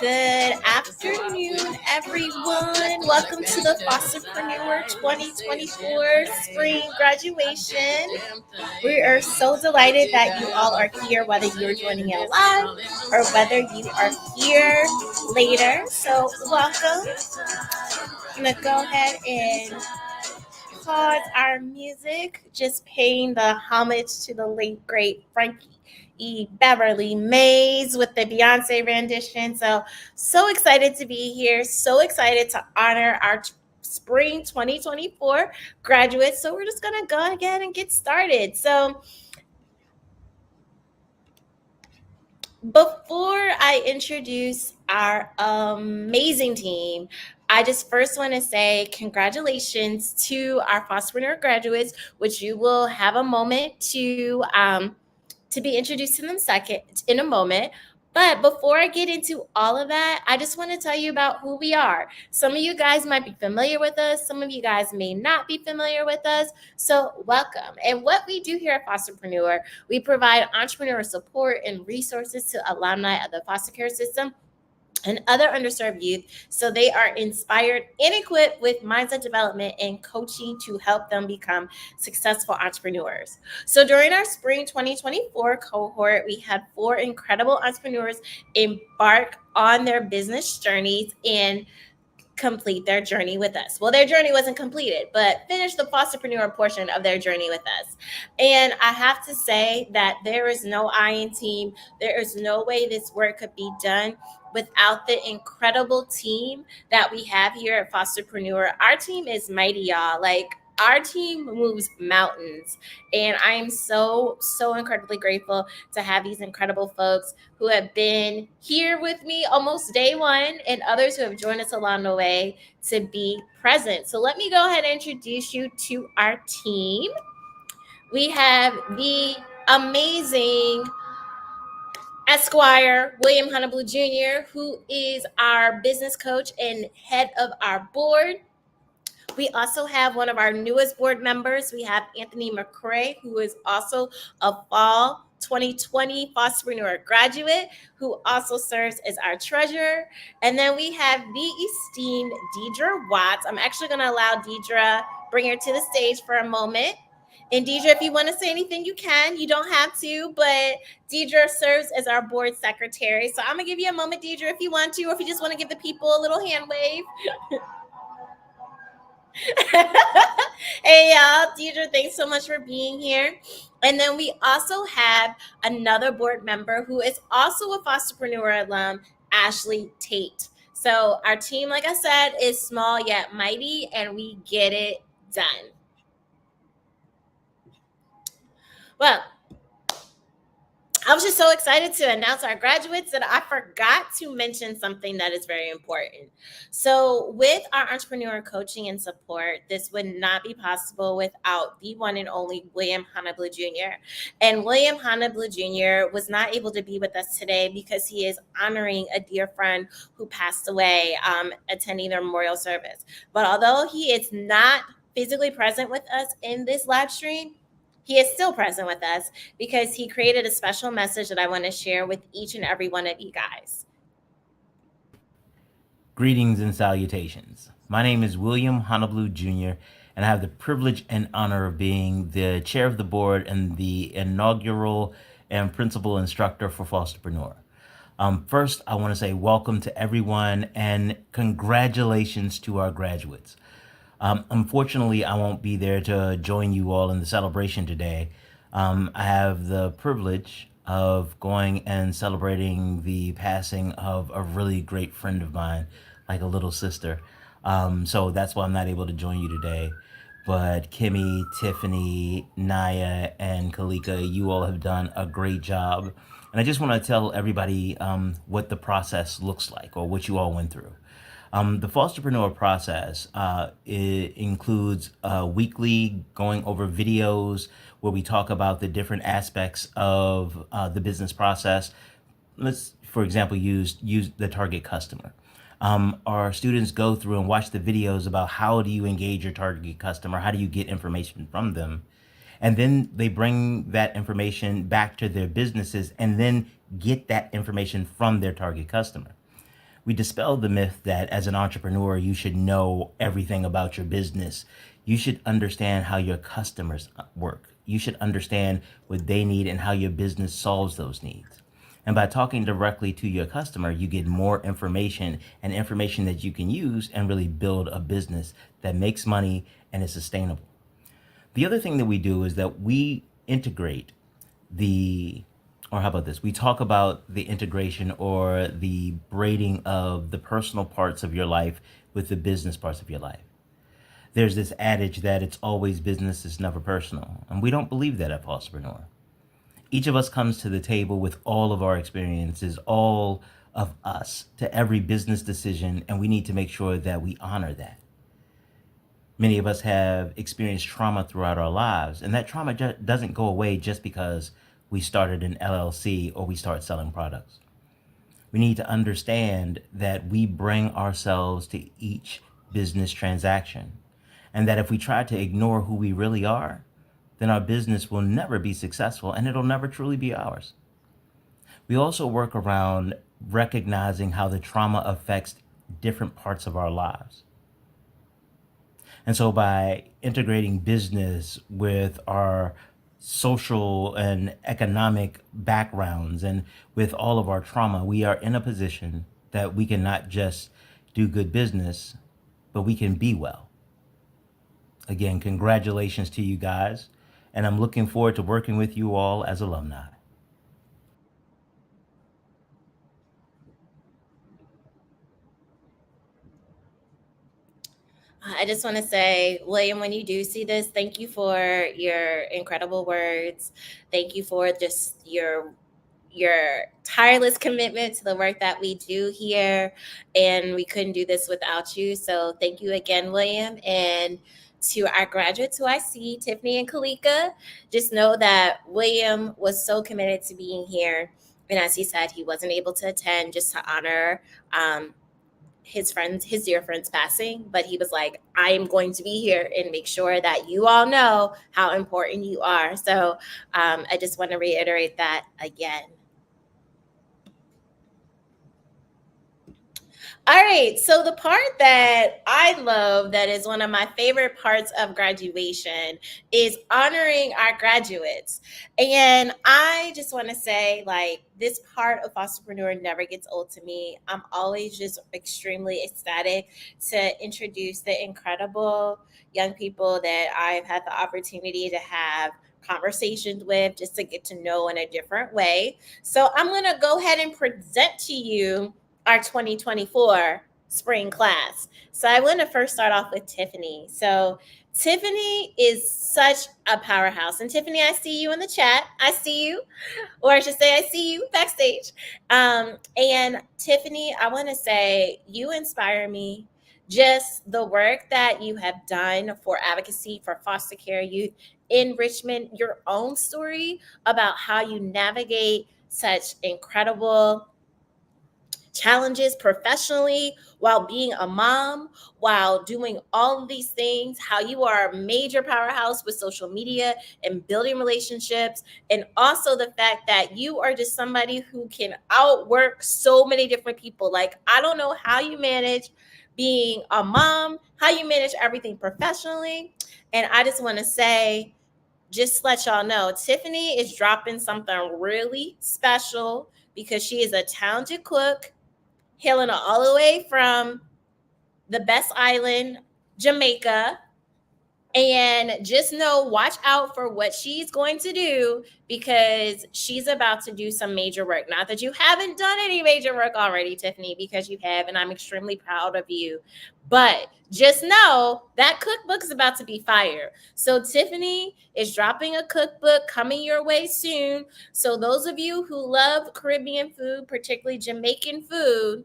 Good afternoon, everyone. Welcome to the Fosterpreneur 2024 spring graduation. We are so delighted that you all are here, whether you're joining in live or whether you are here later. So, welcome. I'm going to go ahead and pause our music, just paying the homage to the late, great Frankie Beverly Mays with the Beyonce rendition. So excited to be here. So excited to honor our spring 2024 graduates. So we're just going to go ahead and get started. So before I introduce our amazing team, I just first want to say congratulations to our Fosterpreneur graduates, which you will have a moment to be introduced to them second in a moment. But before I get into all of that, I just want to tell you about who we are. Some of you guys might be familiar with us. Some of you guys may not be familiar with us. So welcome. And what we do here at Fosterpreneur, we provide entrepreneur support and resources to alumni of the foster care system and other underserved youth so they are inspired and equipped with mindset development and coaching to help them become successful entrepreneurs. So during our spring 2024 cohort, we had 4 incredible entrepreneurs embark on their business journeys and complete their journey with us. Well, their journey wasn't completed, but finished the fosterpreneur portion of their journey with us. And I have to say that there is no I in team. There is no way this work could be done without the incredible team that we have here at Fosterpreneur. Our team is mighty, y'all. Like, our team moves mountains. And I am so incredibly grateful to have these incredible folks who have been here with me almost day one and others who have joined us along the way to be present. So let me go ahead and introduce you to our team. We have the amazing Esquire William Honeyblue Jr., who is our business coach and head of our board. We also have one of our newest board members. We have Anthony McCrae, who is also a fall 2020 Fosterpreneur graduate, who also serves as our treasurer. And then we have the esteemed Deidre Watts. I'm actually going to allow Deidre, bring her to the stage for a moment. And Deidre, if you want to say anything, you can. You don't have to, but Deidre serves as our board secretary. So I'm going to give you a moment, Deidre, if you want to, or if you just want to give the people a little hand wave. Hey, y'all. Deidre, thanks so much for being here. And then we also have another board member who is also a Fosterpreneur alum, Ashley Tate. So our team, like I said, is small yet mighty, and we get it done. Well, I was just so excited to announce our graduates that I forgot to mention something that is very important. So with our entrepreneur coaching and support, this would not be possible without the one and only William Honeyblue Jr. And William Honeyblue Jr. was not able to be with us today because he is honoring a dear friend who passed away attending their memorial service. But although he is not physically present with us in this live stream, he is still present with us because he created a special message that I want to share with each and every one of you guys. Greetings and salutations. My name is William Honeyblue Jr., and I have the privilege and honor of being the chair of the board and the inaugural and principal instructor for Fosterpreneur. First, I want to say welcome to everyone and congratulations to our graduates. Unfortunately, I won't be there to join you all in the celebration today. I have the privilege of going and celebrating the passing of a really great friend of mine, like a little sister. So that's why I'm not able to join you today. But Kimmy, Tiffany, Naya, and Kalika, you all have done a great job. And I just want to tell everybody what the process looks like or what you all went through. The Fosterpreneur process it includes weekly going over videos where we talk about the different aspects of the business process. Let's, for example, use the target customer. Our students go through and watch the videos about how do you engage your target customer, how do you get information from them, And then they bring that information back to their businesses and then get that information from their target customer. We dispel the myth that as an entrepreneur, you should know everything about your business. You should understand how your customers work. You should understand what they need and how your business solves those needs. And by talking directly to your customer, you get more information and information that you can use and really build a business that makes money and is sustainable. The other thing that we do is that we integrate the, or how about this? We talk about the integration or the braiding of the personal parts of your life with the business parts of your life. There's this adage that it's always business, it's never personal. And we don't believe that at Fosterpreneur. Each of us comes to the table with all of our experiences, all of us, to every business decision, and we need to make sure that we honor that. Many of us have experienced trauma throughout our lives, and that trauma doesn't go away just because we started an LLC or we start selling products. We need to understand that we bring ourselves to each business transaction, and that if we try to ignore who we really are, then our business will never be successful and it'll never truly be ours. We also work around recognizing how the trauma affects different parts of our lives. And so by integrating business with our social and economic backgrounds and with all of our trauma, we are in a position that we can not just do good business, but we can be well. Again, congratulations to you guys. And I'm looking forward to working with you all as alumni. I just want to say, William, when you do see this, thank you for your incredible words. Thank you for just your tireless commitment to the work that we do here. And we couldn't do this without you. So thank you again, William. And to our graduates who I see, Tiffany and Kalika, just know that William was so committed to being here. And as he said, he wasn't able to attend just to honor his dear friend's passing, but he was like, I am going to be here and make sure that you all know how important you are. So I just want to reiterate that again. All right. So the part that I love, that is one of my favorite parts of graduation, is honoring our graduates. And I just want to say, like, this part of Fosterpreneur never gets old to me. I'm always just extremely ecstatic to introduce the incredible young people that I've had the opportunity to have conversations with, just to get to know in a different way. So I'm going to go ahead and present to you our 2024 spring class. So I want to first start off with Tiffany. So Tiffany is such a powerhouse. And Tiffany, I see you in the chat. I see you, or I should say, I see you backstage. And Tiffany, I want to say you inspire me. Just the work that you have done for advocacy for foster care youth in Richmond, your own story about how you navigate such incredible challenges professionally while being a mom, while doing all of these things, how you are a major powerhouse with social media and building relationships, and also the fact that you are just somebody who can outwork so many different people. Like, I don't know how you manage being a mom, how you manage everything professionally. And I just want to say, just let y'all know, Tiffany is dropping something really special because she is a talented cook, hailing all the way from the best island, Jamaica. And just know, watch out for what she's going to do, because she's about to do some major work. Not that you haven't done any major work already, Tiffany, because you have, and I'm extremely proud of you. But just know that cookbook is about to be fire. So Tiffany is dropping a cookbook coming your way soon. So those of you who love Caribbean food, particularly Jamaican food,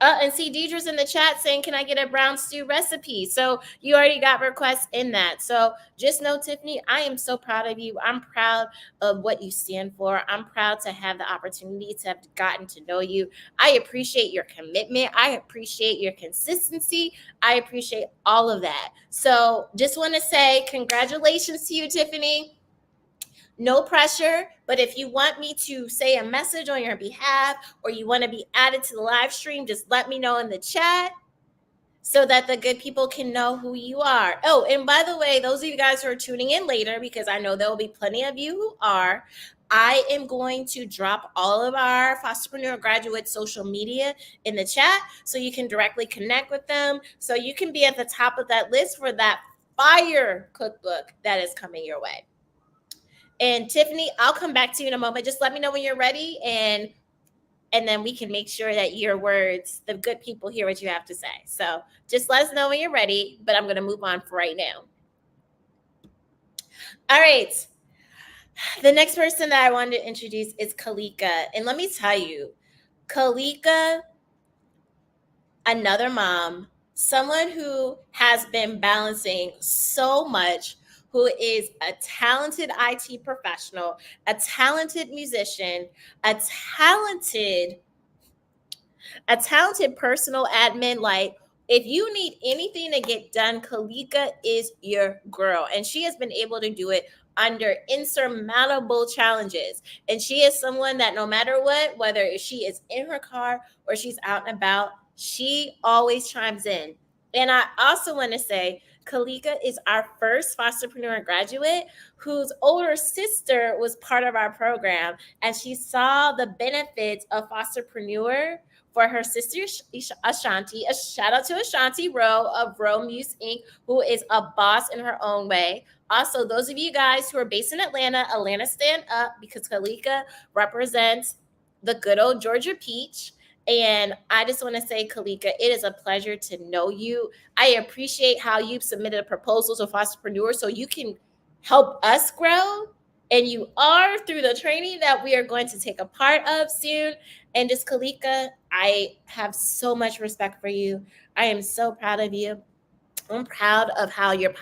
and see, Deidre's in the chat saying, can I get a brown stew recipe? So you already got requests in that. So just know, Tiffany, I am so proud of you. I'm proud of what you stand for. I'm proud to have the opportunity to have gotten to know you. I appreciate your commitment. I appreciate your consistency. I appreciate all of that. So just want to say congratulations to you, Tiffany. No pressure, but if you want me to say a message on your behalf or you want to be added to the live stream, just let me know in the chat so that the good people can know who you are. Oh, and by the way, those of you guys who are tuning in later, because I know there will be plenty of you who are, I am going to drop all of our Fosterpreneur graduate social media in the chat so you can directly connect with them, so you can be at the top of that list for that fire cookbook that is coming your way. And Tiffany, I'll come back to you in a moment. Just let me know when you're ready, and then we can make sure that your words, the good people, hear what you have to say. So just let us know when you're ready, but I'm going to move on for right now. All right. The next person that I wanted to introduce is Kalika. And let me tell you, Kalika, another mom, someone who has been balancing so much, who is a talented IT professional, a talented musician, a talented personal admin. Like, if you need anything to get done, Kalika is your girl. And she has been able to do it under insurmountable challenges. And she is someone that no matter what, whether she is in her car or she's out and about, she always chimes in. And I also want to say, Kalika is our first Fosterpreneur graduate whose older sister was part of our program, and she saw the benefits of Fosterpreneur for her sister Ashanti. A shout out to Ashanti Rowe of Rowe Muse Inc., who is a boss in her own way. Also, those of you guys who are based in Atlanta, Atlanta stand up, because Kalika represents the good old Georgia Peach. And I just want to say, Kalika, it is a pleasure to know you. I appreciate how you've submitted proposals of Fosterpreneur so you can help us grow. And you are, through the training that we are going to take a part of soon. And just, Kalika, I have so much respect for you. I am so proud of you. I'm proud of how you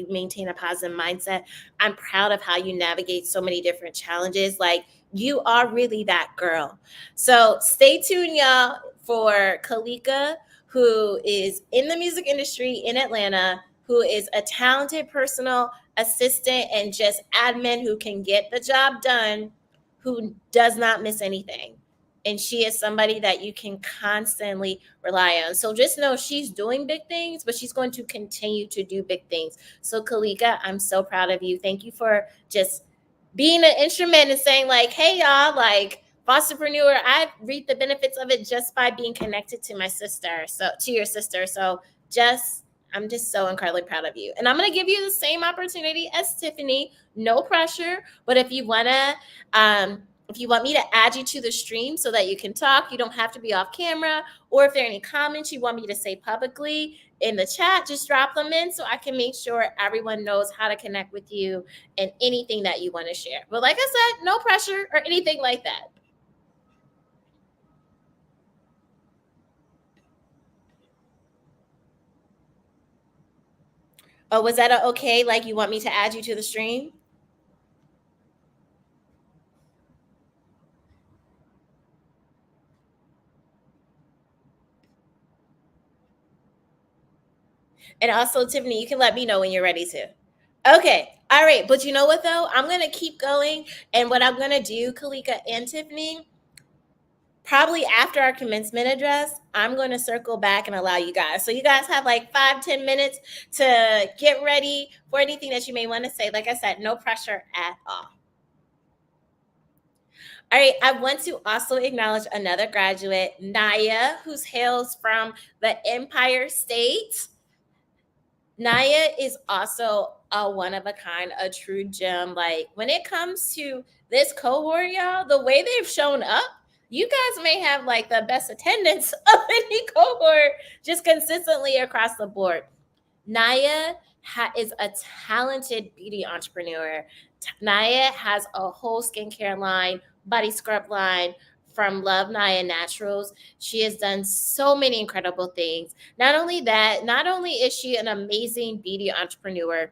maintain a positive mindset. I'm proud of how you navigate so many different challenges. Like, you are really that girl. So stay tuned, y'all, for Kalika, who is in the music industry in Atlanta, who is a talented personal assistant and just admin who can get the job done, who does not miss anything. And she is somebody that you can constantly rely on. So just know she's doing big things, but she's going to continue to do big things. So Kalika, I'm so proud of you. Thank you for just being an instrument and saying, like, hey, y'all, like, Fosterpreneur, I reap the benefits of it just by being connected to my sister. So to your sister. So I'm just so incredibly proud of you. And I'm going to give you the same opportunity as Tiffany. No pressure. But if you want me to add you to the stream so that you can talk, you don't have to be off camera. Or if there are any comments you want me to say publicly in the chat, just drop them in so I can make sure everyone knows how to connect with you and anything that you want to share. But like I said, no pressure or anything like that. Oh, was that okay? Like, you want me to add you to the stream? And also, Tiffany, you can let me know when you're ready to. Okay. All right. But you know what, though? I'm going to keep going. And what I'm going to do, Kalika and Tiffany, probably after our commencement address, I'm going to circle back and allow you guys. So you guys have like 5-10 minutes to get ready for anything that you may want to say. Like I said, no pressure at all. All right, I want to also acknowledge another graduate, Naya, who hails from the Empire State. Naya is also a one of a kind, a true gem. Like, when it comes to this cohort, y'all, the way they've shown up, you guys may have like the best attendance of any cohort just consistently across the board. Naya is a talented beauty entrepreneur. Naya has a whole skincare line, body scrub line from Love Naya Naturals. She has done so many incredible things. Not only that, not only is she an amazing beauty entrepreneur,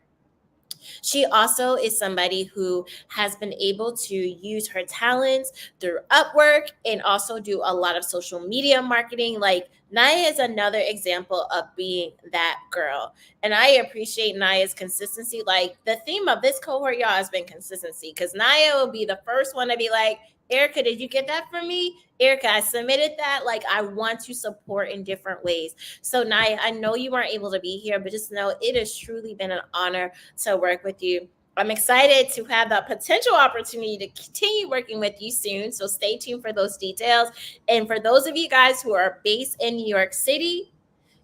She also is somebody who has been able to use her talents through Upwork and also do a lot of social media marketing. Like Naya is another example of being that girl. And I appreciate Naya's consistency. Like the theme of this cohort, y'all, has been consistency, because Naya will be the first one to be like, Erica, did you get that from me? Erica, I submitted that. Like, I want to support in different ways. So, Naya, I know you weren't able to be here, but just know it has truly been an honor to work with you. I'm excited to have the potential opportunity to continue working with you soon. So, stay tuned for those details. And for those of you guys who are based in New York City,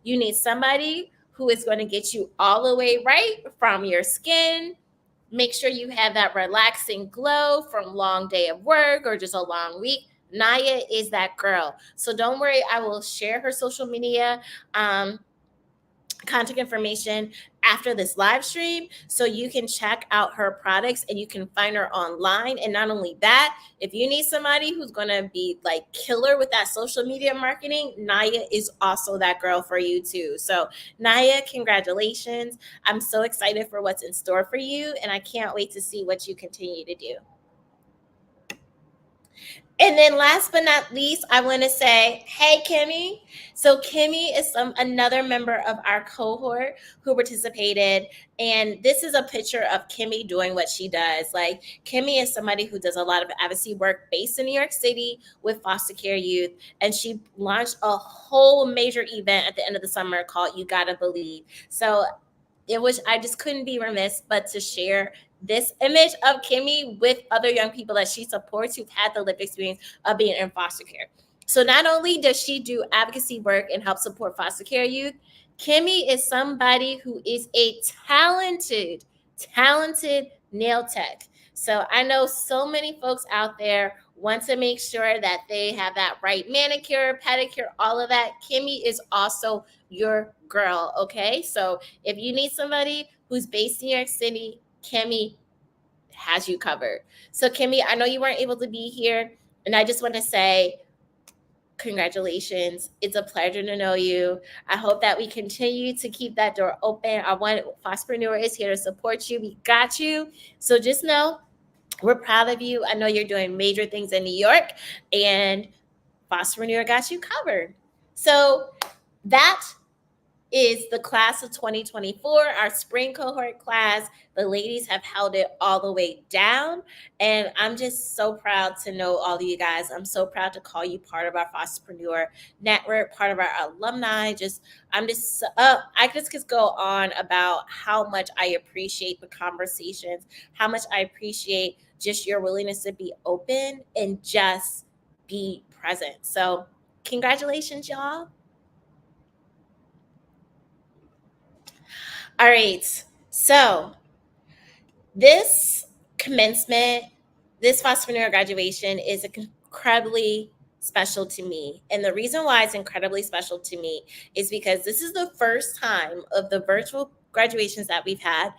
you need somebody who is going to get you all the way right from your skin. Make sure you have that relaxing glow from long day of work or just a long week. Naya is that girl. So don't worry, I will share her social media contact information after this live stream, so you can check out her products and you can find her online. And not only that, if you need somebody who's going to be like killer with that social media marketing, Naya is also that girl for you too. So Naya, congratulations. I'm so excited for what's in store for you, and I can't wait to see what you continue to do. And then last but not least, I want to say, hey, Kimmy. So Kimmy is another member of our cohort who participated. And this is a picture of Kimmy doing what she does. Like Kimmy is somebody who does a lot of advocacy work based in New York City with foster care youth. And she launched a whole major event at the end of the summer called You Gotta Believe. So it was, I just couldn't be remiss but to share this image of Kimmy with other young people that she supports who've had the lived experience of being in foster care. So not only does she do advocacy work and help support foster care youth, Kimmy is somebody who is a talented nail tech. So I know so many folks out there want to make sure that they have that right manicure, pedicure, all of that. Kimmy is also your girl, okay? So if you need somebody who's based in New York City, Kimmy has you covered. So Kimmy, I know you weren't able to be here, and I just want to say congratulations. It's a pleasure to know you. I hope that we continue to keep that door open. I want Fosterpreneur is here to support you. We got you. So just know we're proud of you. I know you're doing major things in New York, and Fosterpreneur got you covered. So that is the class of 2024, our spring cohort class. The ladies have held it all the way down. And I'm just so proud to know all of you guys. I'm so proud to call you part of our Fosterpreneur network, part of our alumni. I just could go on about how much I appreciate the conversations, how much I appreciate just your willingness to be open and just be present. So, congratulations, y'all. All right. So this commencement, this Fosterpreneur graduation is incredibly special to me. And the reason why it's incredibly special to me is because this is the first time of the virtual graduations that we've had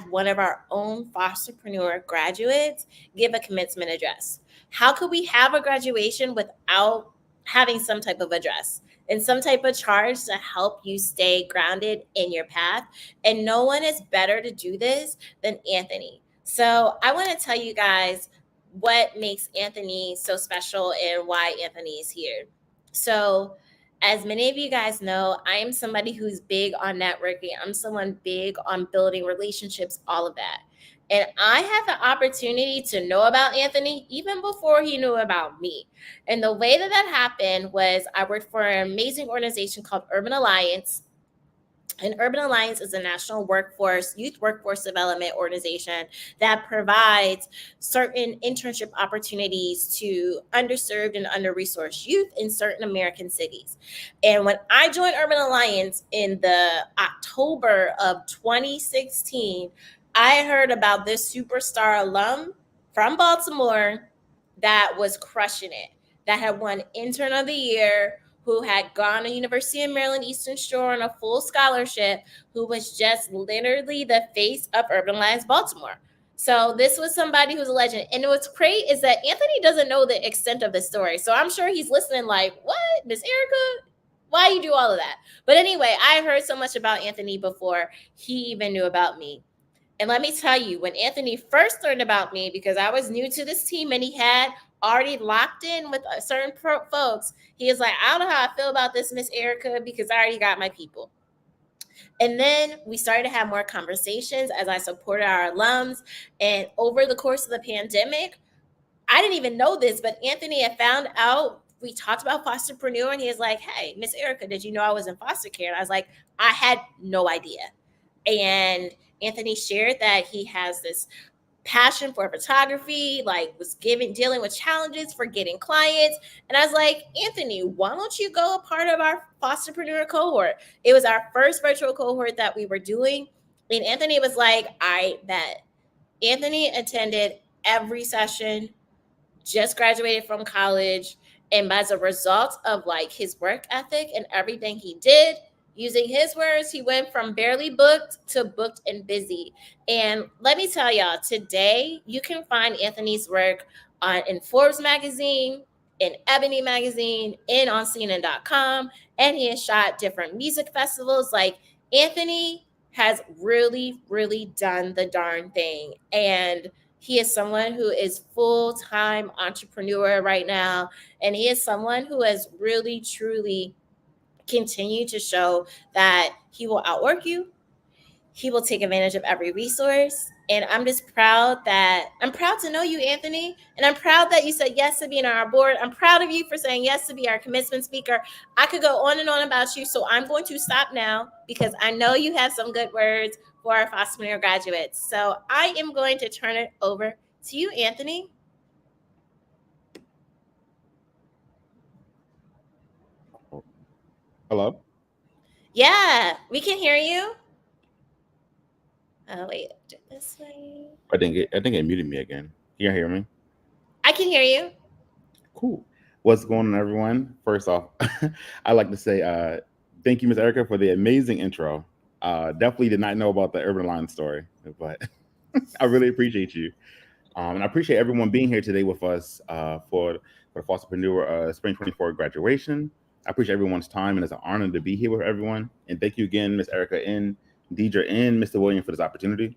one of our own Fosterpreneur graduates give a commencement address. How could we have a graduation without having some type of address and some type of charge to help you stay grounded in your path? And no one is better to do this than Anthony. So I want to tell you guys what makes Anthony so special and why Anthony is here. So, as many of you guys know, I am somebody who's big on networking. I'm someone big on building relationships, all of that. And I had the opportunity to know about Anthony even before he knew about me. And the way that that happened was I worked for an amazing organization called Urban Alliance. And Urban Alliance is a national youth workforce development organization that provides certain internship opportunities to underserved and under-resourced youth in certain American cities. And when I joined Urban Alliance in the October of 2016, I heard about this superstar alum from Baltimore that was crushing it, that had won Intern of the Year, who had gone to University of Maryland Eastern Shore on a full scholarship, who was just literally the face of Urban Alliance Baltimore. So this was somebody who's a legend. And what's great is that Anthony doesn't know the extent of the story. So I'm sure he's listening like, what, Miss Erica? Why you do all of that? But anyway, I heard so much about Anthony before he even knew about me. And let me tell you, when Anthony first learned about me, because I was new to this team and he had already locked in with certain folks, he was like, I don't know how I feel about this, Miss Erica, because I already got my people. And then we started to have more conversations as I supported our alums. And over the course of the pandemic, I didn't even know this, but Anthony had found out. We talked about Fosterpreneur, and he was like, Hey, Miss Erica, did you know I was in foster care? And I was like, I had no idea. And Anthony shared that he has this passion for photography, like was dealing with challenges for getting clients. And I was like, Anthony, why don't you go a part of our Fosterpreneur cohort? It was our first virtual cohort that we were doing. And Anthony was like, I bet. Anthony attended every session, just graduated from college, and as a result of like his work ethic and everything he did, using his words, he went from barely booked to booked and busy. And let me tell y'all, today you can find Anthony's work in Forbes magazine, in Ebony magazine, in OnCNN.com, and he has shot different music festivals. Like, Anthony has really done the darn thing. And he is someone who is full-time entrepreneur right now, and he is someone who has really truly continued to show that he will outwork you. He will take advantage of every resource. And I'm proud to know you, Anthony. And I'm proud that you said yes to being on our board. I'm proud of you for saying yes to be our commencement speaker. I could go on and on about you. So I'm going to stop now because I know you have some good words for our Fosterpreneur graduates. So I am going to turn it over to you, Anthony. Hello? Yeah, we can hear you. Oh, wait, this way. I think it muted me again. Can you hear me? I can hear you. Cool. What's going on, everyone? First off, I'd like to say thank you, Miss Erica, for the amazing intro. Definitely did not know about the Urban Line story, but I really appreciate you. And I appreciate everyone being here today with us for the Fosterpreneur Spring 24 graduation. I appreciate everyone's time, and it's an honor to be here with everyone. And thank you again, Miss Erica and Deidre and Mr. William for this opportunity.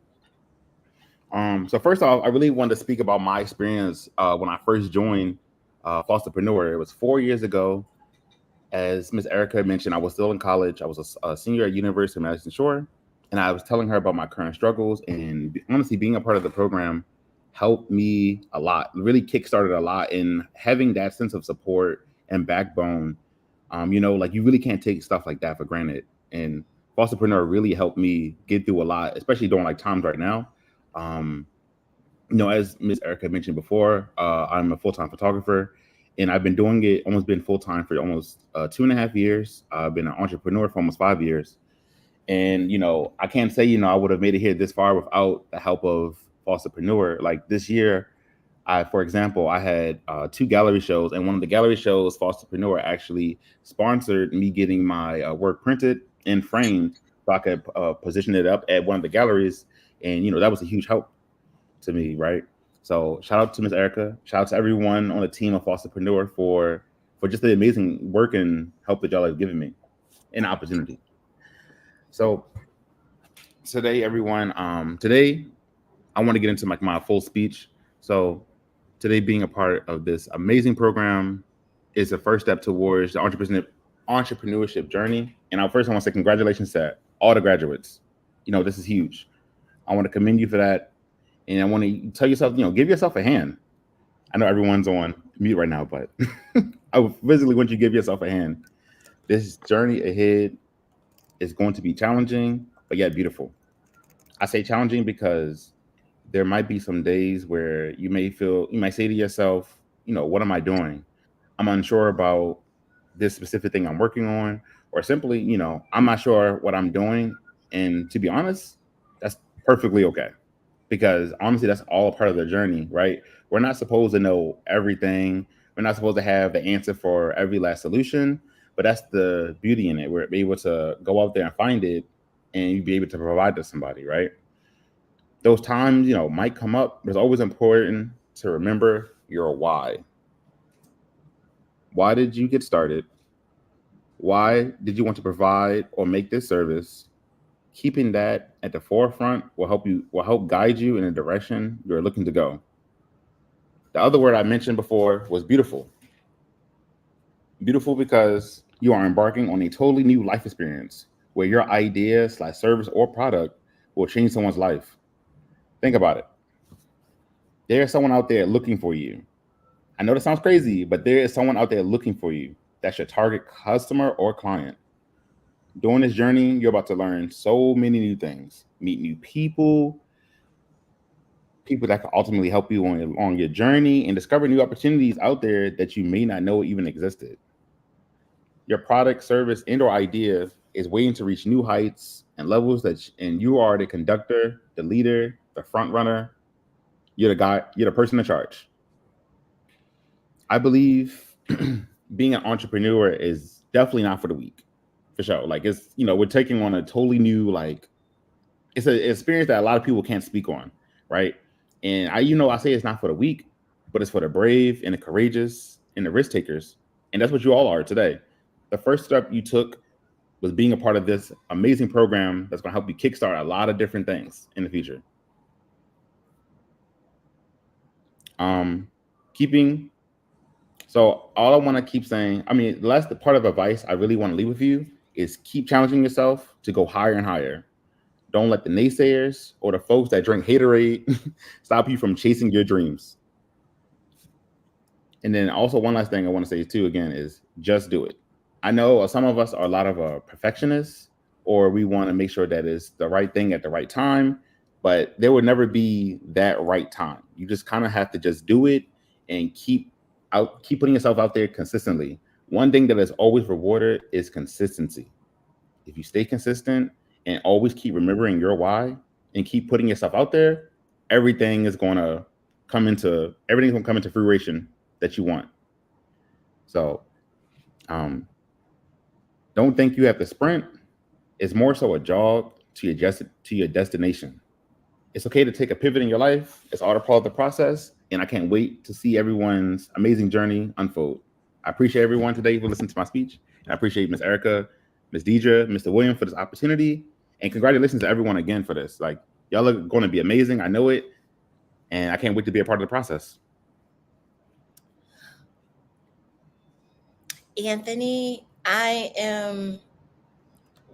So first off, I really wanted to speak about my experience when I first joined Fosterpreneur. It was 4 years ago. As Miss Erica mentioned, I was still in college. I was a senior at University of Madison Shore, and I was telling her about my current struggles. And honestly, being a part of the program helped me a lot. Really kickstarted a lot in having that sense of support and backbone. Like you really can't take stuff like that for granted. And Fosterpreneur really helped me get through a lot, especially during like times right now. Um, as Miss Erica mentioned before, I'm a full-time photographer, and I've been doing it almost been full-time for almost 2.5 years. I've been an entrepreneur for almost 5 years, and I can't say I would have made it here this far without the help of Fosterpreneur. Like this year, for example, I had two gallery shows, and one of the gallery shows, Fosterpreneur, actually sponsored me getting my work printed and framed so I could position it up at one of the galleries, and that was a huge help to me, right? So shout out to Miss Erica. Shout out to everyone on the team of Fosterpreneur for just the amazing work and help that y'all have given me and opportunity. So today, everyone, today I want to get into my full speech. So today, being a part of this amazing program is the first step towards the entrepreneurship journey. And I want to say congratulations to all the graduates. This is huge. I want to commend you for that. And I want to tell yourself, give yourself a hand. I know everyone's on mute right now, but I physically want you to give yourself a hand. This journey ahead is going to be challenging, but yet beautiful. I say challenging because there might be some days where you might say to yourself, what am I doing? I'm unsure about this specific thing I'm working on, or simply, I'm not sure what I'm doing. And to be honest, that's perfectly okay. Because honestly, that's all a part of the journey, right? We're not supposed to know everything. We're not supposed to have the answer for every last solution, but that's the beauty in it. We're able to go out there and find it and you be able to provide to somebody, right? Those times, might come up, but it's always important to remember your why. Why did you get started? Why did you want to provide or make this service? Keeping that at the forefront will help guide you in the direction you're looking to go. The other word I mentioned before was beautiful. Beautiful because you are embarking on a totally new life experience where your idea slash service or product will change someone's life. Think about it. There's someone out there looking for you. I know that sounds crazy, but there is someone out there looking for you. That's your target customer or client. During this journey, you're about to learn so many new things, meet new people, people that can ultimately help you on your journey, and discover new opportunities out there that you may not know even existed. Your product, service, and/or idea is waiting to reach new heights and levels and you are the conductor, the leader, the front runner. You're the guy. You're the person in charge. I believe being an entrepreneur is definitely not for the weak, for sure. Like it's we're taking on a totally new it's an experience that a lot of people can't speak on, right? And I say it's not for the weak, but it's for the brave and the courageous and the risk takers, and that's what you all are today. The first step you took was being a part of this amazing program that's going to help you kickstart a lot of different things in the future. Keeping So all I want to keep saying, the last part of advice I really want to leave with you is keep challenging yourself to go higher and higher. Don't let the naysayers or the folks that drink haterade stop you from chasing your dreams. And then also one last thing I want to say too, again, is just do it. I know some of us are a lot of perfectionists, or we want to make sure that it's the right thing at the right time, but there will never be that right time. You just kind of have to just do it and keep putting yourself out there consistently. One thing that is always rewarded is consistency. If you stay consistent and always keep remembering your why and keep putting yourself out there, everything's going to come into fruition that you want. So don't think you have to sprint. It's more so a jog to your destination. It's okay to take a pivot in your life. It's all a part of the process. And I can't wait to see everyone's amazing journey unfold. I appreciate everyone today for listening to my speech. And I appreciate Miss Erica, Miss Deidre, Mr. William for this opportunity. And congratulations to everyone again for this. Like, y'all are going to be amazing. I know it. And I can't wait to be a part of the process. Anthony,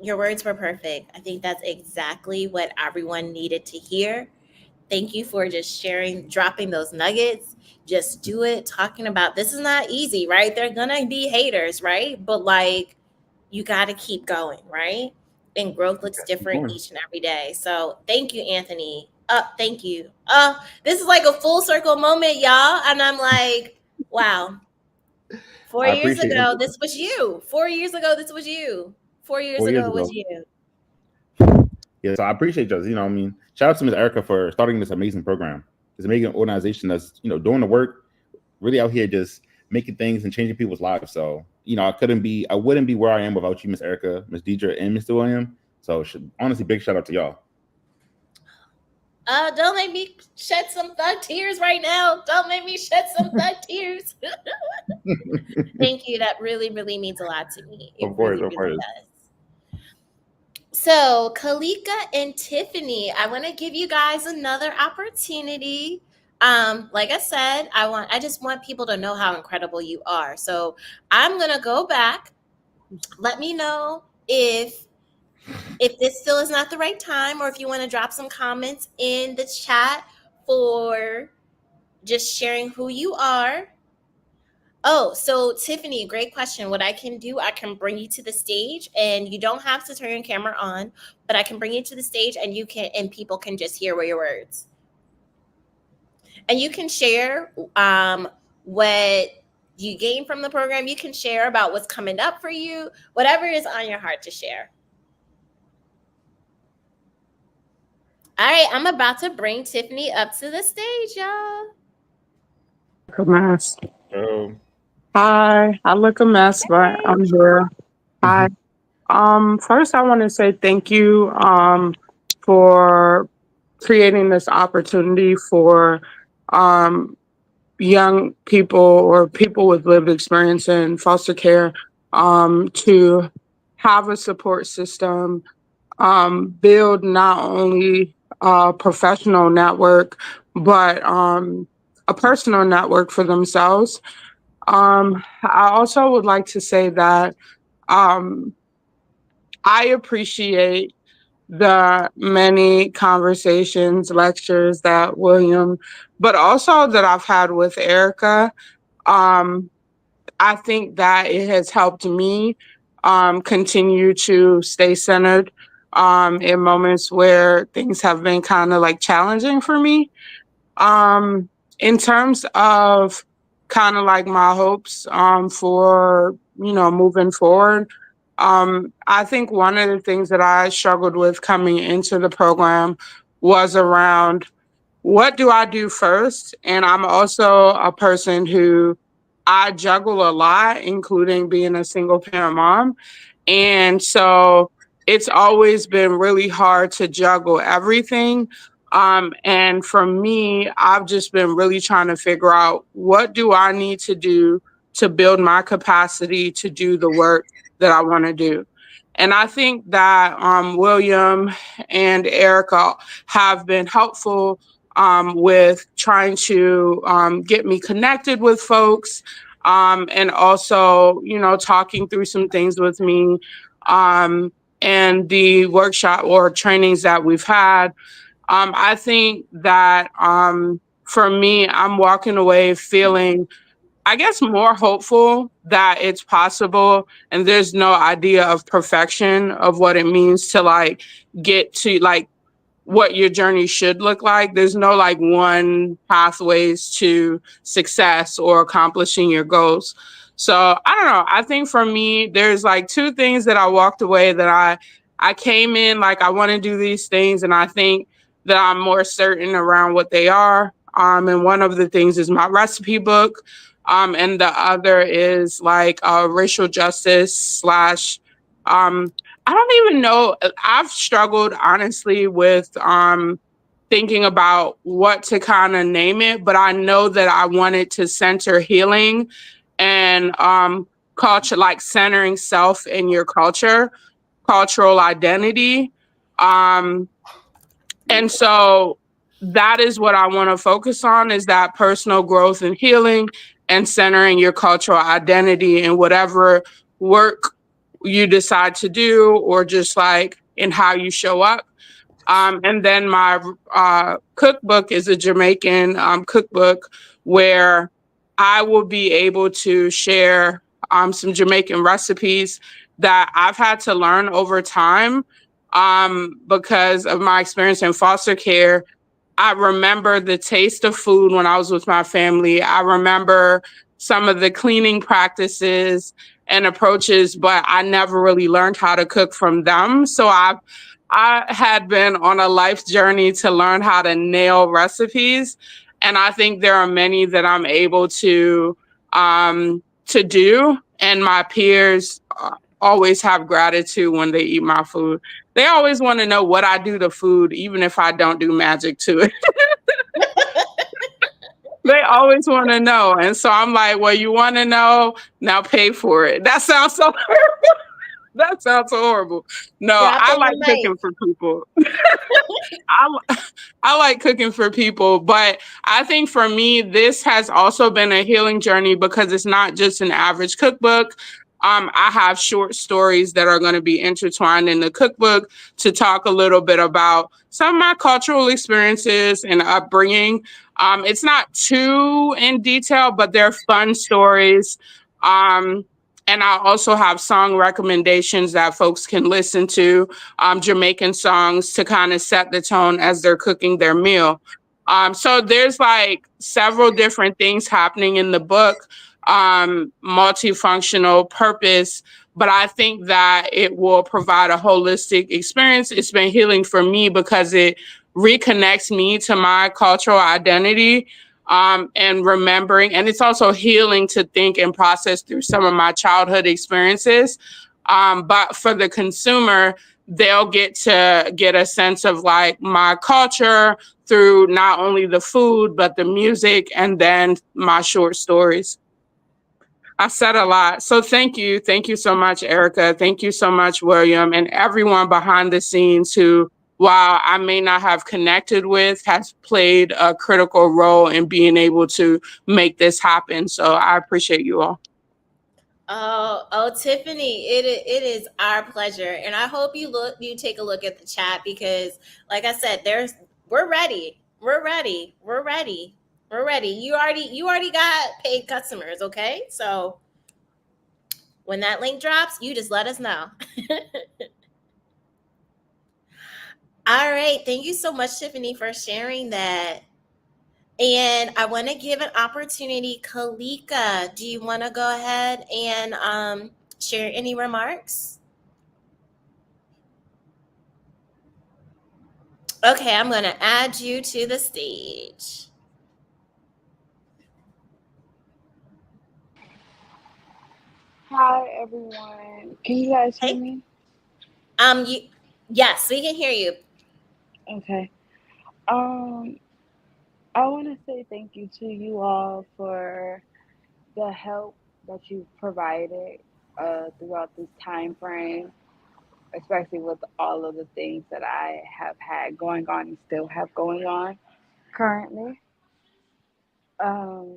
your words were perfect. I think that's exactly what everyone needed to hear. Thank you for just sharing, dropping those nuggets. Just do it. Talking about this is not easy, right? They're going to be haters, right? But you got to keep going, right? And growth looks different each and every day. So thank you, Anthony. Thank you. This is like a full circle moment, y'all. And I'm like, wow. 4 years ago, this was you. 4 years ago, this was you. 4 years ago was you. Yeah, so I appreciate you. Shout out to Ms. Erica for starting this amazing program. This amazing organization that's, doing the work, really out here just making things and changing people's lives. So, I wouldn't be where I am without you, Ms. Erica, Ms. Deidre, and Mr. William. So honestly, big shout out to y'all. Don't make me shed some thug tears right now. Don't make me shed some thug tears. Thank you. That really, really means a lot to me. It really does. So, Kalika and Tiffany, I want to give you guys another opportunity. Like I said, I just want people to know how incredible you are. So, I'm going to go back. Let me know if this still is not the right time, or if you want to drop some comments in the chat for just sharing who you are. Oh, so Tiffany, great question. What I can do, I can bring you to the stage, and you don't have to turn your camera on, but I can bring you to the stage, and people can just hear your words. And you can share what you gain from the program. You can share about what's coming up for you, whatever is on your heart to share. All right, I'm about to bring Tiffany up to the stage, y'all. A mess. Hi, I look a mess, but I'm here. Hi. First I want to say thank you for creating this opportunity for young people or people with lived experience in foster care to have a support system build not only a professional network, but a personal network for themselves. I also would like to say that um, I appreciate the many conversations, lectures that William, but also that I've had with Erica. Um, I think that it has helped me continue to stay centered in moments where things have been kind of like challenging for me. Um, in terms of kind of like my hopes for, moving forward, I think one of the things that I struggled with coming into the program was around what do I do first? And I'm also a person who I juggle a lot, including being a single parent mom. And so it's always been really hard to juggle everything. And for me, I've just been really trying to figure out what do I need to do to build my capacity to do the work that I want to do. And I think that William and Erica have been helpful with trying to get me connected with folks, and also, talking through some things with me, um, and the workshop or trainings that we've had. I think that for me, I'm walking away feeling, I guess, more hopeful that it's possible. And there's no idea of perfection of what it means to like get to like what your journey should look like. There's no like one pathways to success or accomplishing your goals. So I don't know. I think for me, there's like two things that I walked away that I came in like I want to do these things, and I think that I'm more certain around what they are. And one of the things is my recipe book. And the other is like racial justice slash I don't even know. I've struggled honestly with thinking about what to kind of name it, but I know that I wanted to center healing and culture, like centering self in your culture, cultural identity. Um, and so that is what I want to focus on, is that personal growth and healing and centering your cultural identity in whatever work you decide to do, or just like in how you show up. And then my cookbook is a Jamaican cookbook where I will be able to share some Jamaican recipes that I've had to learn over time because of my experience in foster care. I remember the taste of food when I was with my family. I remember some of the cleaning practices and approaches, but I never really learned how to cook from them. So I had been on a life journey to learn how to nail recipes. And I think there are many that I'm able to do. And my peers always have gratitude when they eat my food. They always want to know what I do to food, even if I don't do magic to it. They always want to know. And so I'm like, well, you want to know? Now pay for it. That sounds so that sounds horrible. No, I like cooking for people. I like cooking for people, but I think for me, this has also been a healing journey because it's not just an average cookbook. I have short stories that are going to be intertwined in the cookbook to talk a little bit about some of my cultural experiences and upbringing. It's not too in detail, but they're fun stories. And I also have song recommendations that folks can listen to, Jamaican songs to kind of set the tone as they're cooking their meal. So there's like several different things happening in the book, multifunctional purpose, but I think that it will provide a holistic experience. It's been healing for me because it reconnects me to my cultural identity, and remembering, and it's also healing to think and process through some of my childhood experiences. But for the consumer, they'll get to get a sense of like my culture through not only the food, but the music, and then my short stories. I said a lot. So thank you. Thank you so much, Erica. Thank you so much, William, and everyone behind the scenes who, while I may not have connected with, has played a critical role in being able to make this happen. So I appreciate you all. Tiffany, it is our pleasure, and I hope you take a look at the chat because, like I said, we're ready, we're ready, we're ready, we're ready. You already got paid customers, okay? So when that link drops, you just let us know. All right, thank you so much, Tiffany, for sharing that. And I want to give an opportunity, Kalika. Do you want to go ahead and share any remarks? Okay, I'm going to add you to the stage. Hi everyone. Can you guys hear Hey, me? you, yes, we can hear you. Okay. Um, I want to say thank you to you all for the help that you've provided throughout this time frame, especially with all of the things that I have had going on and still have going on currently. Um,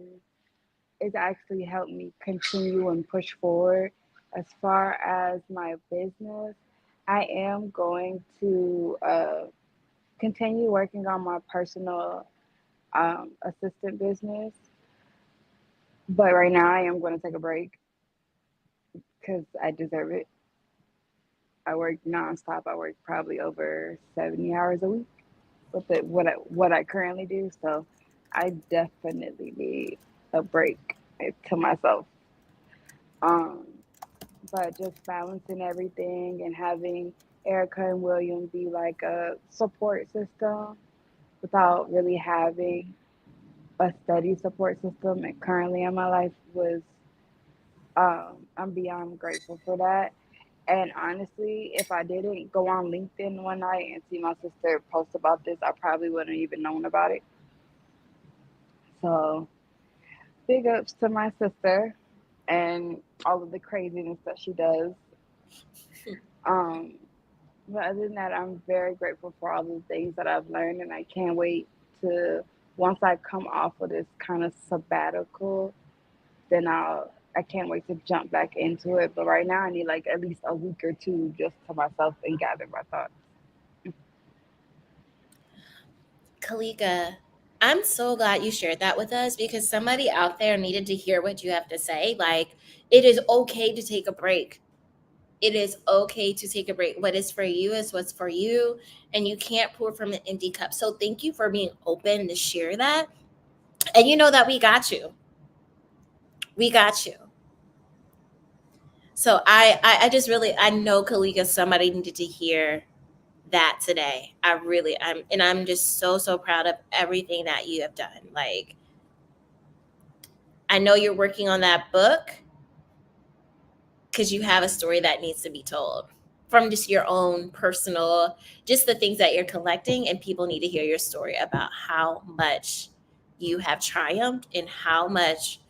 it's actually helped me continue and push forward. As far as my business, I am going to continue working on my personal assistant business, but right now I am going to take a break because I deserve it. I work nonstop. I work probably over 70 hours a week with what I currently do. So I definitely need a break to myself. Um, but just balancing everything and having Erica and William be like a support system without really having a steady support system and currently in my life was I'm beyond grateful for that. And honestly, if I didn't go on LinkedIn one night and see my sister post about this, I probably wouldn't have even known about it. So big ups to my sister and all of the craziness that she does. Um, but other than that, I'm very grateful for all the things that I've learned, and I can't wait to once I come off of this kind of sabbatical, then I can't wait to jump back into it. But right now, I need like at least a week or two just to myself and gather my thoughts. Kalika, I'm so glad you shared that with us because somebody out there needed to hear what you have to say. Like, it is okay to take a break. It is okay to take a break. What is for you is what's for you, and you can't pour from an empty cup. So, thank you for being open to share that. And you know that we got you. We got you. So I just really I know Kalika somebody needed to hear that today. I'm just so proud of everything that you have done. Like, I know you're working on that book because you have a story that needs to be told from just your own personal, just the things that you're collecting, and people need to hear your story about how much you have triumphed and how much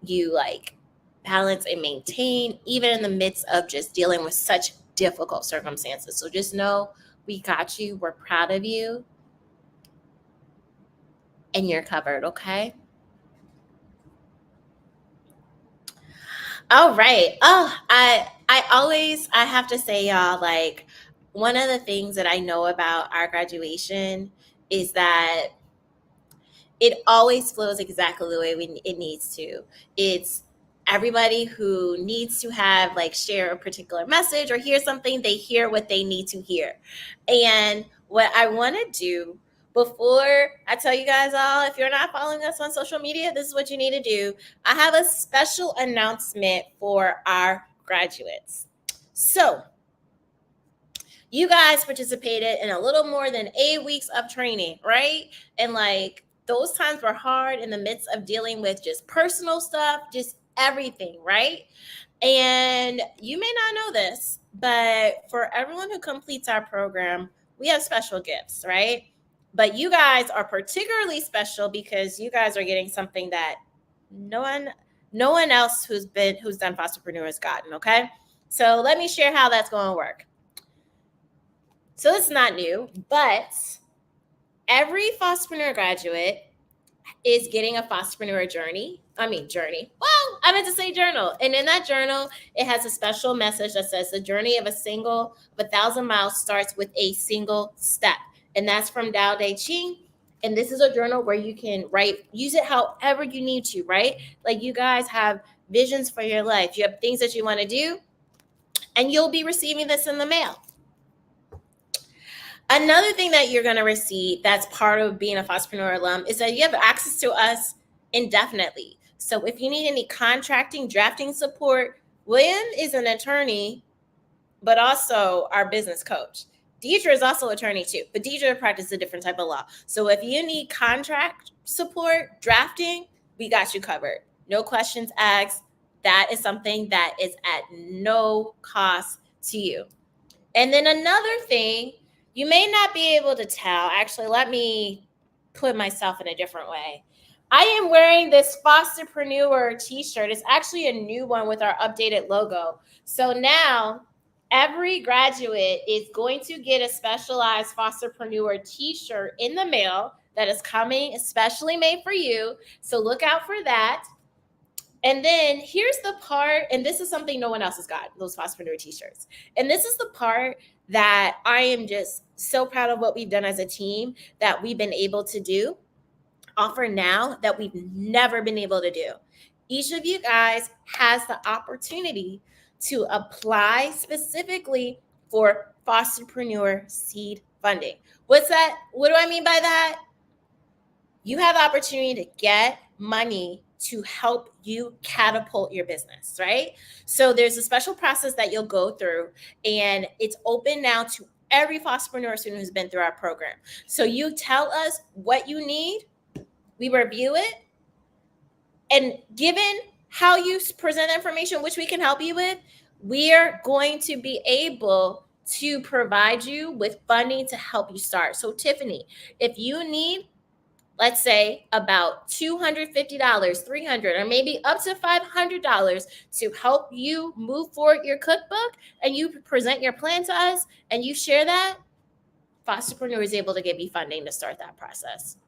you like balance and maintain even in the midst of just dealing with such difficult circumstances. So just know we got you, we're proud of you, and you're covered, okay? All right. I have to say, y'all, like, one of the things that I know about our graduation is that it always flows exactly the way it needs to. It's everybody who needs to have like share a particular message or hear something, they hear what they need to hear. And what I want to do before I tell you guys all, if you're not following us on social media, this is what you need to do. I have a special announcement for our graduates. So, you guys participated in a little more than 8 weeks of training, right? And like those times were hard in the midst of dealing with just personal stuff, just everything, right? And you may not know this, but for everyone who completes our program, we have special gifts, right? But you guys are particularly special because you guys are getting something that no one no one else who's done Fosterpreneur has gotten, okay? So let me share how that's going to work. So it's not new, but every Fosterpreneur graduate is getting a Fosterpreneur journey. Well, I meant to say journal. And in that journal, it has a special message that says the journey of 1,000 miles starts with a single step. And that's from Tao Te Ching. And this is a journal where you can use it however you need to, right? Like you guys have visions for your life. You have things that you want to do, and you'll be receiving this in the mail. Another thing that you're going to receive that's part of being a Fosterpreneur alum is that you have access to us indefinitely. So if you need any contracting, drafting support, William is an attorney, but also our business coach. Deidre is also an attorney too, but Deidre practices a different type of law. So if you need contract support, drafting, we got you covered. No questions asked. That is something that is at no cost to you. And then another thing, you may not be able to tell. Actually, let me put myself in a different way. I am wearing this Fosterpreneur t-shirt. It's actually a new one with our updated logo. So now every graduate is going to get a specialized Fosterpreneur t-shirt in the mail that is coming, especially made for you. So look out for that. And then here's the part, and this is something no one else has got, those Fosterpreneur t-shirts. And this is the part that I am just so proud of what we've done as a team, that we've been able to offer now that we've never been able to do. Each of you guys has the opportunity to apply specifically for Fosterpreneur seed funding. What's that? What do I mean by that? You have the opportunity to get money to help you catapult your business, right? So there's a special process that you'll go through, and it's open now to every Fosterpreneur student who's been through our program. So you tell us what you need, we review it, and given how you present information, which we can help you with, we are going to be able to provide you with funding to help you start. So Tiffany, if you need, let's say, about $250, $300, or maybe up to $500 to help you move forward your cookbook, and you present your plan to us and you share that, Fosterpreneur is able to give you funding to start that process.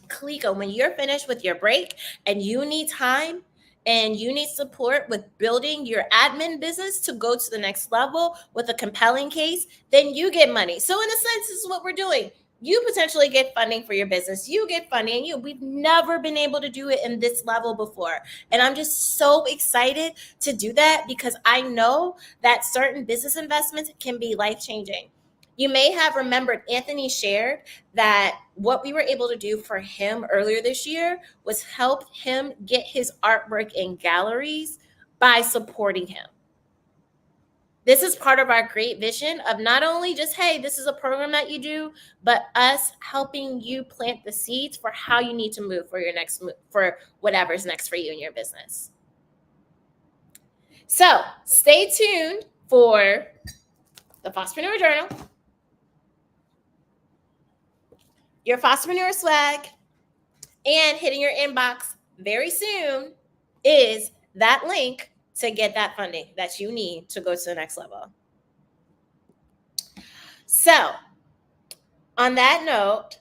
Kaliko, when you're finished with your break and you need time and you need support with building your admin business to go to the next level with a compelling case, then you get money. So in a sense, this is what we're doing. You potentially get funding for your business. You get funding. We've never been able to do it in this level before. And I'm just so excited to do that, because I know that certain business investments can be life-changing. You may have remembered Anthony shared that what we were able to do for him earlier this year was help him get his artwork in galleries by supporting him. This is part of our great vision of not only just, hey, this is a program that you do, but us helping you plant the seeds for how you need to move for your next move, for whatever's next for you in your business. So stay tuned for the Fosterpreneur Journal, your Fosterpreneur swag, and hitting your inbox very soon is that link to get that funding that you need to go to the next level. So on that note,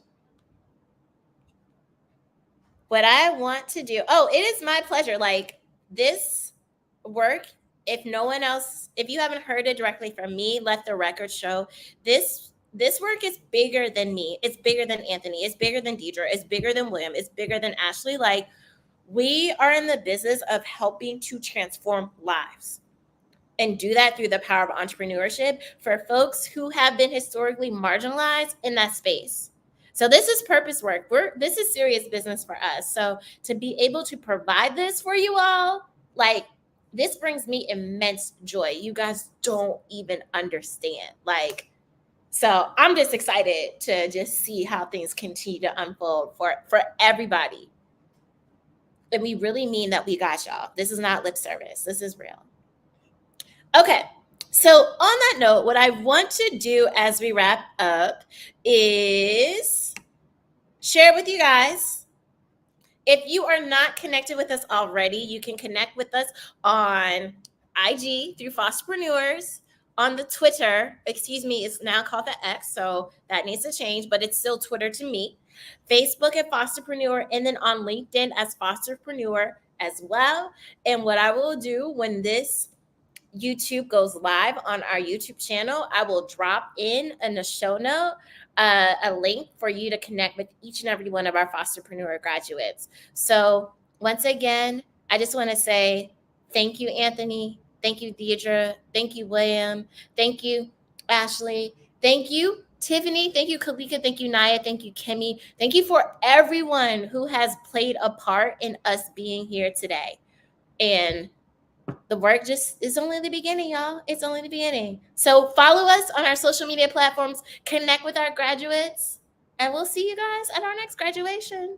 what I want to do, it is my pleasure. Like, this work, if no one else, if you haven't heard it directly from me, let the record show, this work is bigger than me. It's bigger than Anthony. It's bigger than Deidre. It's bigger than William. It's bigger than Ashley. Like, we are in the business of helping to transform lives, and do that through the power of entrepreneurship for folks who have been historically marginalized in that space. So this is purpose work. This is serious business for us. So to be able to provide this for you all, like, this brings me immense joy. You guys don't even understand. Like, so I'm just excited to just see how things continue to unfold for everybody. And we really mean that we got y'all. This is not lip service. This is real. Okay, so on that note, what I want to do as we wrap up is share with you guys If you are not connected with us already, you can connect with us on IG through Fosterpreneurs. On the Twitter, it's now called the X, so that needs to change, but it's still Twitter to me. Facebook at Fosterpreneur, and then on LinkedIn as Fosterpreneur as well. And what I will do when this YouTube goes live on our YouTube channel, I will drop in the show note a link for you to connect with each and every one of our Fosterpreneur graduates. So once again, I just want to say thank you, Anthony. Thank you, Deidre. Thank you, William. Thank you, Ashley. Thank you, Tiffany. Thank you, Kalika. Thank you, Naya. Thank you, Kimmy. Thank you for everyone who has played a part in us being here today. And the work just is only the beginning, y'all. It's only the beginning. So follow us on our social media platforms, connect with our graduates, and we'll see you guys at our next graduation.